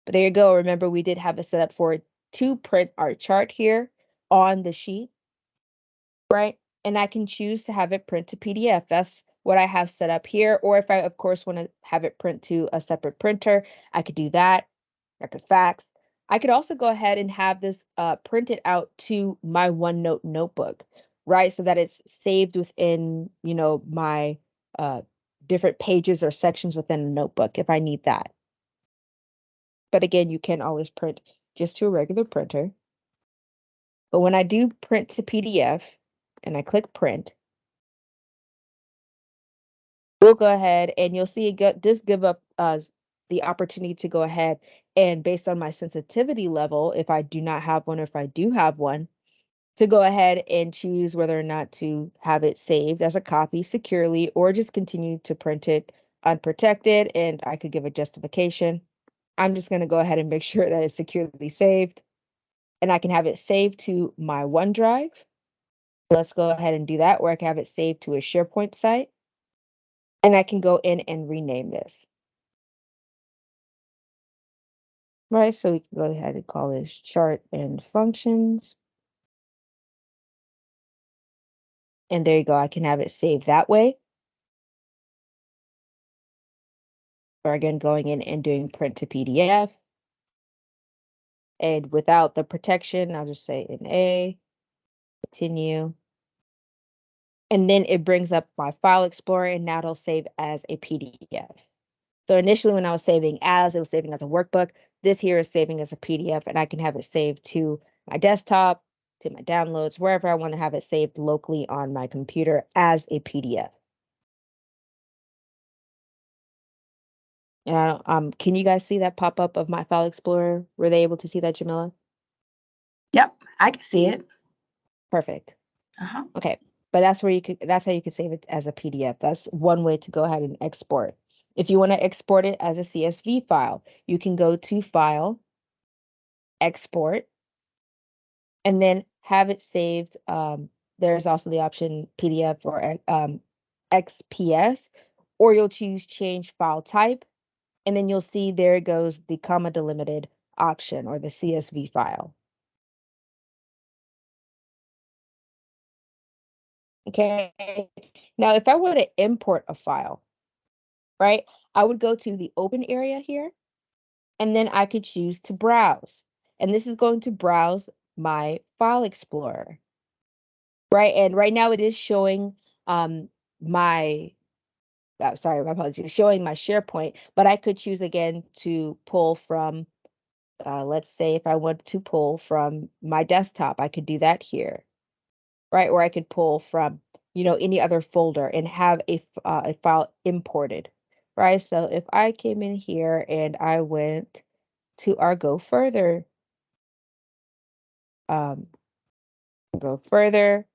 But there you go. Remember, we did have it set up for to print our chart here on the sheet, right? And I can choose to have it print to PDF. That's what I have set up here. Or if I, of course, want to have it print to a separate printer, I could do that. I could fax. I could also go ahead and have this printed out to my OneNote notebook, right? So that it's saved within, my different pages or sections within a notebook if I need that. But again, you can always print just to a regular printer. But when I do print to PDF and I click print, we'll go ahead and you'll see this give up the opportunity to go ahead and, based on my sensitivity level, if I do not have one or if I do have one, to go ahead and choose whether or not to have it saved as a copy securely or just continue to print it unprotected. And I could give a justification. I'm just going to go ahead and make sure that it's securely saved, and I can have it saved to my OneDrive. Let's go ahead and do that, or I can have it saved to a SharePoint site, and I can go in and rename this. Right, so we can go ahead and call this chart and functions. And there you go, I can have it saved that way. Or again, going in and doing print to PDF. And without the protection, I'll just say NA, continue. And then it brings up my file explorer, and now it'll save as a PDF. So initially when I was saving it was saving as a workbook. This here is saving as a PDF, and I can have it saved to my desktop, to my downloads, wherever I want to have it saved locally on my computer as a PDF. Can you guys see that pop up of my file explorer? Were they able to see that, Jamila?
Yep, I can see it.
Perfect.
Uh-huh.
Okay. but that's how you could save it as a PDF. That's one way to go ahead and export. If you want to export it as a CSV file, you can go to File, Export, and then have it saved. There's also the option PDF or XPS, or you'll choose Change File Type, and then you'll see there goes the comma delimited option or the CSV file. Okay. Now, if I want to import a file, right, I would go to the open area here, and then I could choose to browse. And this is going to browse my file explorer, right? And right now it is showing my, sorry, my apologies, showing my SharePoint, but I could choose again to pull from, let's say if I want to pull from my desktop, I could do that here, right? Or I could pull from, any other folder and have a file imported, right? So if I came in here and I went to our go further, um, go further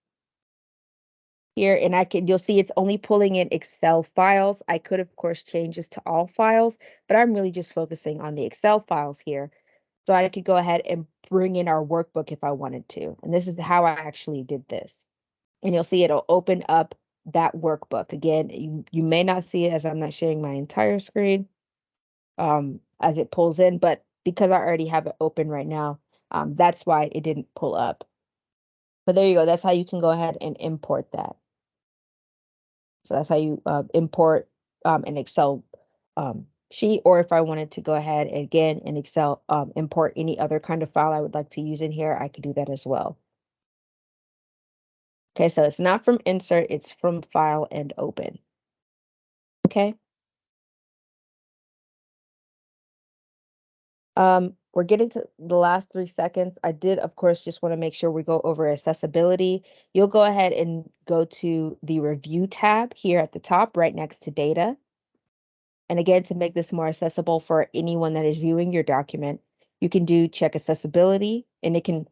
here, and you'll see it's only pulling in Excel files. I could, of course, change this to all files, but I'm really just focusing on the Excel files here. So I could go ahead and bring in our workbook if I wanted to. And this is how I actually did this. And you'll see it'll open up that workbook. Again, you may not see it as I'm not sharing my entire screen as it pulls in, but because I already have it open right now, that's why it didn't pull up. But there you go. That's how you can go ahead and import that. So that's how you import an Excel sheet, or if I wanted to go ahead and again in Excel import any other kind of file I would like to use in here, I could do that as well. Okay, so it's not from insert, it's from file and open. Okay. We're getting to the last 3 seconds. I did, of course, just want to make sure we go over accessibility. You'll go ahead and go to the review tab here at the top, right next to data. And again, to make this more accessible for anyone that is viewing your document, you can do check accessibility, and it can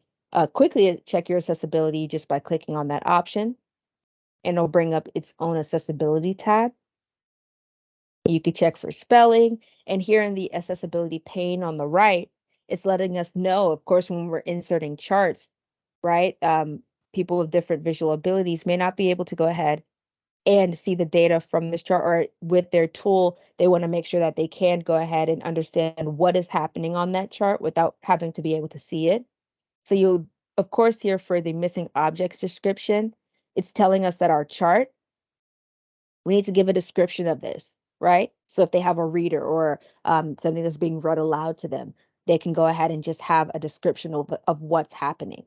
quickly check your accessibility just by clicking on that option, and it'll bring up its own accessibility tab. You could check for spelling, and here in the accessibility pane on the right, it's letting us know, of course, when we're inserting charts, right? People with different visual abilities may not be able to go ahead and see the data from this chart, or with their tool, they want to make sure that they can go ahead and understand what is happening on that chart without having to be able to see it. So you'll, of course, here for the missing objects description, it's telling us that our chart, we need to give a description of this, right? So if they have a reader or something that's being read aloud to them, they can go ahead and just have a description of what's happening.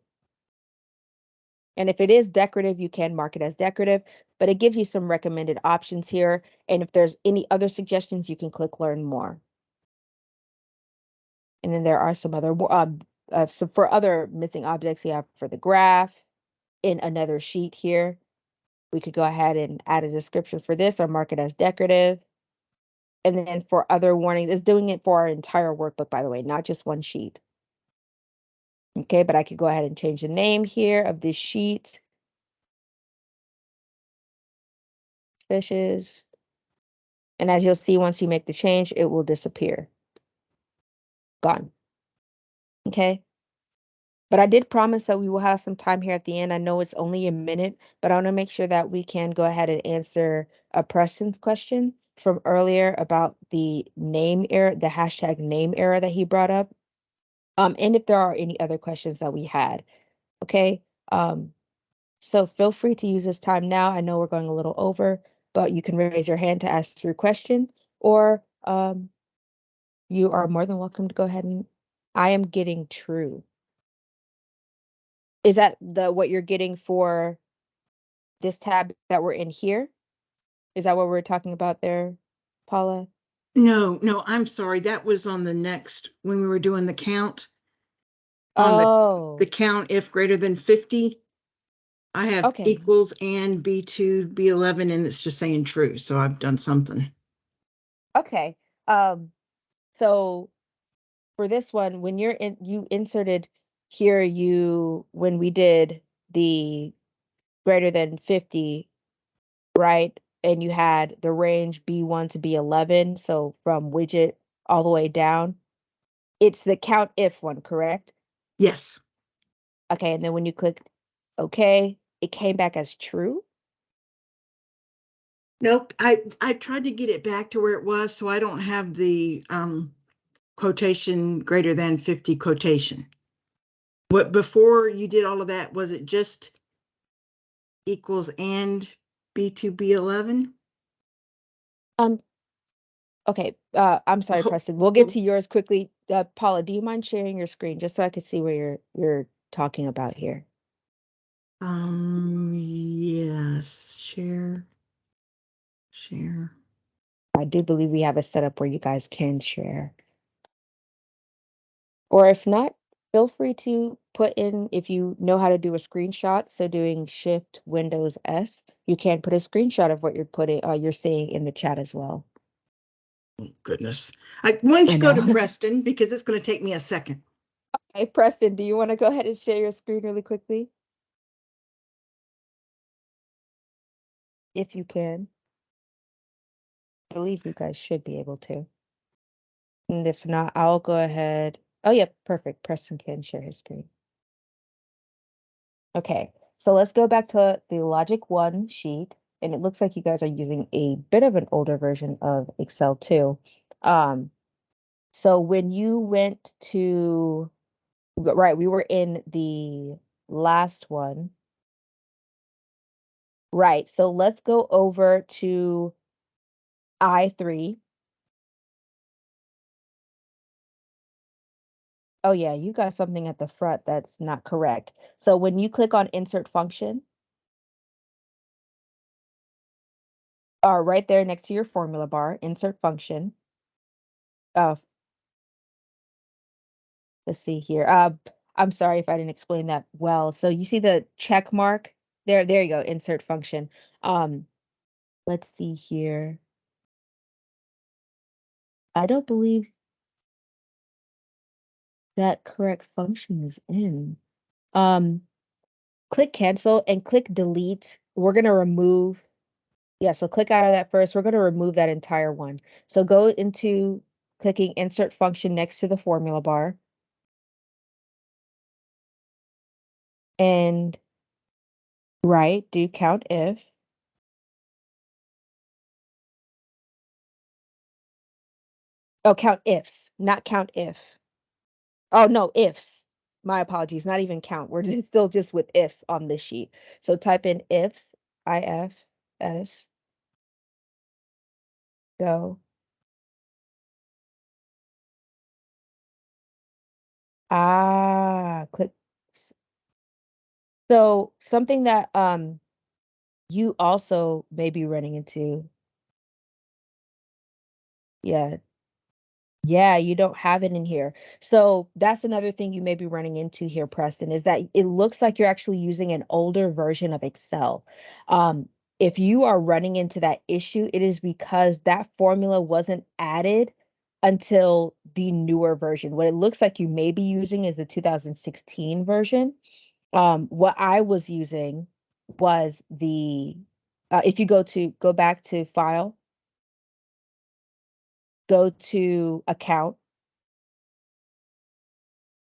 And if it is decorative, you can mark it as decorative, but it gives you some recommended options here. And if there's any other suggestions, you can click learn more. And then there are some other, so for other missing objects, you have for the graph in another sheet here. We could go ahead and add a description for this or mark it as decorative. And then for other warnings, it's doing it for our entire workbook, by the way, not just one sheet. Okay, but I could go ahead and change the name here of this sheet. Fishes. And as you'll see, once you make the change, it will disappear. Gone. Okay. But I did promise that we will have some time here at the end. I know it's only a minute, but I want to make sure that we can go ahead and answer a Preston's question from earlier about the name error, the hashtag name error that he brought up. And if there are any other questions that we had. Okay. So feel free to use this time now. I know we're going a little over, but you can raise your hand to ask your question, or you are more than welcome to go ahead and I am getting true. Is that what you're getting for this tab that we're in here? Is that what we're talking about there, Paula?
No, I'm sorry. That was on the next, when we were doing the count. On
Oh,
the count, if greater than 50, I have
okay.
equals and B2, B11, and it's just saying true. So I've done something.
Okay. So for this one, when you inserted here, when we did the greater than 50, right? And you had the range B1 to B11, so from widget all the way down. It's the count if one, correct?
Yes.
Okay, and then when you click OK, it came back as true.
Nope. I tried to get it back to where it was, so I don't have the quotation greater than 50 quotation. What before you did all of that, was it just equals and B2 B11?
Okay, I'm sorry, Preston. We'll get to yours quickly. Paula, do you mind sharing your screen just so I could see where you're talking about here?
Yes, share.
I do believe we have a setup where you guys can share. Or if not, feel free to put in, if you know how to do a screenshot, so doing Shift Windows S, you can put a screenshot of what you're seeing in the chat as well.
Oh, goodness. Why don't
I
you go to
know.
Preston, because it's going to take me a second.
Hey, Preston, do you want to go ahead and share your screen really quickly? If you can. I believe you guys should be able to. And if not, I'll go ahead. Oh, yeah, perfect. Preston can share his screen. Okay, so let's go back to the Logic 1 sheet. And it looks like you guys are using a bit of an older version of Excel too. So when you went to, right, we were in the last one. Right, so let's go over to I3. Oh yeah, you got something at the front that's not correct. So when you click on insert function, right there next to your formula bar, insert function. Let's see here. I'm sorry if I didn't explain that well. So you see the check mark there. There you go. Insert function. Let's see here. I don't believe that correct function is in. Click cancel and click delete. We're gonna remove. Yeah, so click out of that first. We're gonna remove that entire one. So go into clicking insert function next to the formula bar. And right, do count if. Oh, count ifs, not count if. Oh, no, ifs. My apologies, not even count. We're still just with ifs on this sheet. So type in ifs, IFS, go. Click. So something that you also may be running into. Yeah, Yeah, you don't have it in here. So that's another thing you may be running into here, Preston, is that it looks like you're actually using an older version of Excel. Um, if you are running into that issue, it is because that formula wasn't added until the newer version. What it looks like you may be using is the 2016 version. What I was using was if you go back to File, go to Account.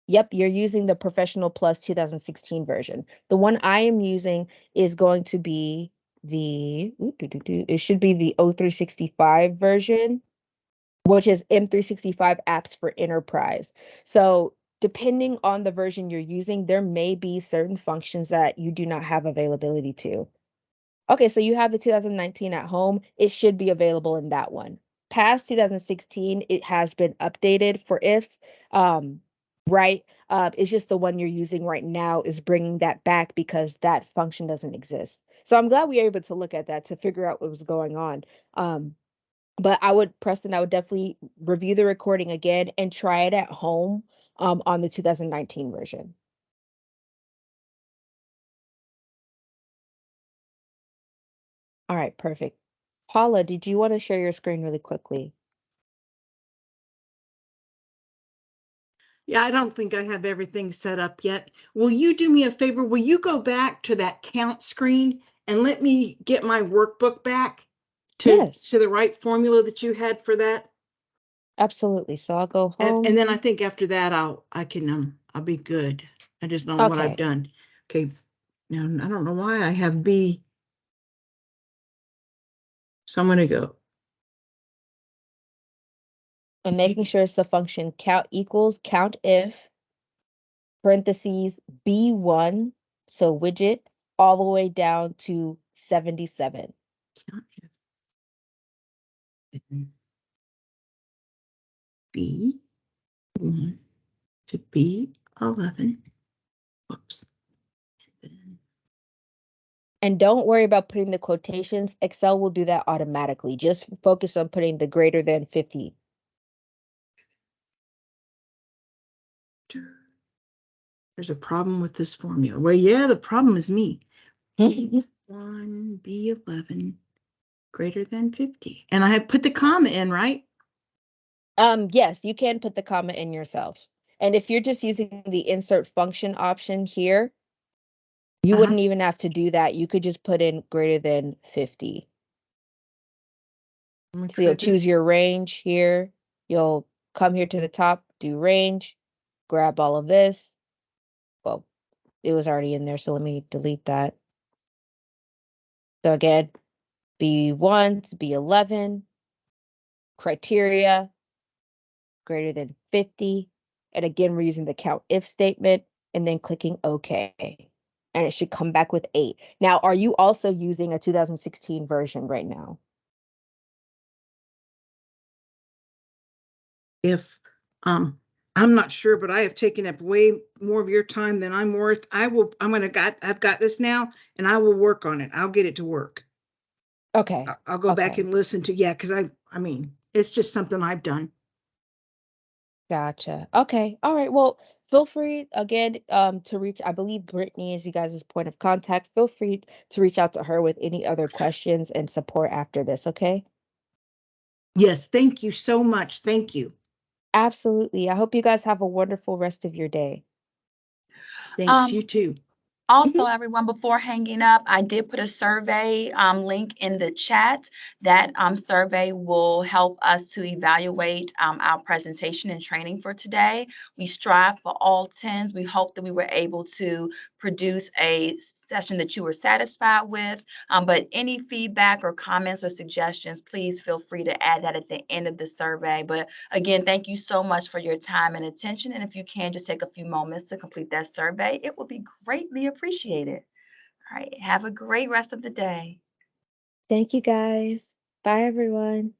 Yep, you're using the Professional Plus 2016 version. The one I am using is going to be it should be the O365 version, which is M365 apps for enterprise. So depending on the version you're using, there may be certain functions that you do not have availability to. Okay, so you have the 2019 at home. It should be available in that one. Past 2016, it has been updated for ifs. Right? It's just the one you're using right now is bringing that back because that function doesn't exist. So I'm glad we were able to look at that to figure out what was going on. But Preston, I would definitely review the recording again and try it at home on the 2019 version. All right, perfect. Paula, did you want to share your screen really quickly?
Yeah, I don't think I have everything set up yet. Will you do me a favor? Will you go back to that count screen and let me get my workbook back
Yes,
to the right formula that you had for that?
absolutely. So I'll go home.
And then I think after that, I'll be good. I just don't know what I've
Okay.
done. Okay. Now, I don't know why I have B. So I'm gonna go.
And making sure it's the function count equals count if parentheses B1, so widget, all the way down to 77.
Count F and B1 to B11. Whoops. And then
And don't worry about putting the quotations. Excel will do that automatically. Just focus on putting the greater than 50.
there's a problem with this formula. Well, yeah, the problem is me. B1, B11 greater than 50. And I have put the comma in, right?
Yes, you can put the comma in yourself. And if you're just using the insert function option here, you wouldn't even have to do that. You could just put in greater than 50.
I'm gonna
So you'll
try
choose
this.
your range here. You'll come here to the top, do range, grab all of this. Well, it was already in there, so let me delete that. So again, B1 to B11, criteria greater than 50. And again, we're using the count if statement and then clicking OK. And it should come back with 8. Now, are you also using a 2016 version right now?
If I'm not sure, but I have taken up way more of your time than I'm worth. I've got this now and I will work on it. I'll get it to work.
Okay.
I'll go back
Okay.
and listen to, yeah, because I mean, it's just something I've done.
Gotcha. Okay. All right. Well, feel free again to reach. I believe Brittany is you guys' point of contact. Feel free to reach out to her with any other questions and support after this. Okay.
Yes, thank you so much. Thank you.
Absolutely. I hope you guys have a wonderful rest of your day.
Thanks, you too.
Also, everyone, before hanging up, I did put a survey link in the chat. That survey will help us to evaluate our presentation and training for today. We strive for all 10s. We hope that we were able to produce a session that you were satisfied with. But any feedback or comments or suggestions, please feel free to add that at the end of the survey. But again, thank you so much for your time and attention. And if you can just take a few moments to complete that survey, it will be greatly appreciated. All right. Have a great rest of the day.
Thank you guys. Bye, everyone.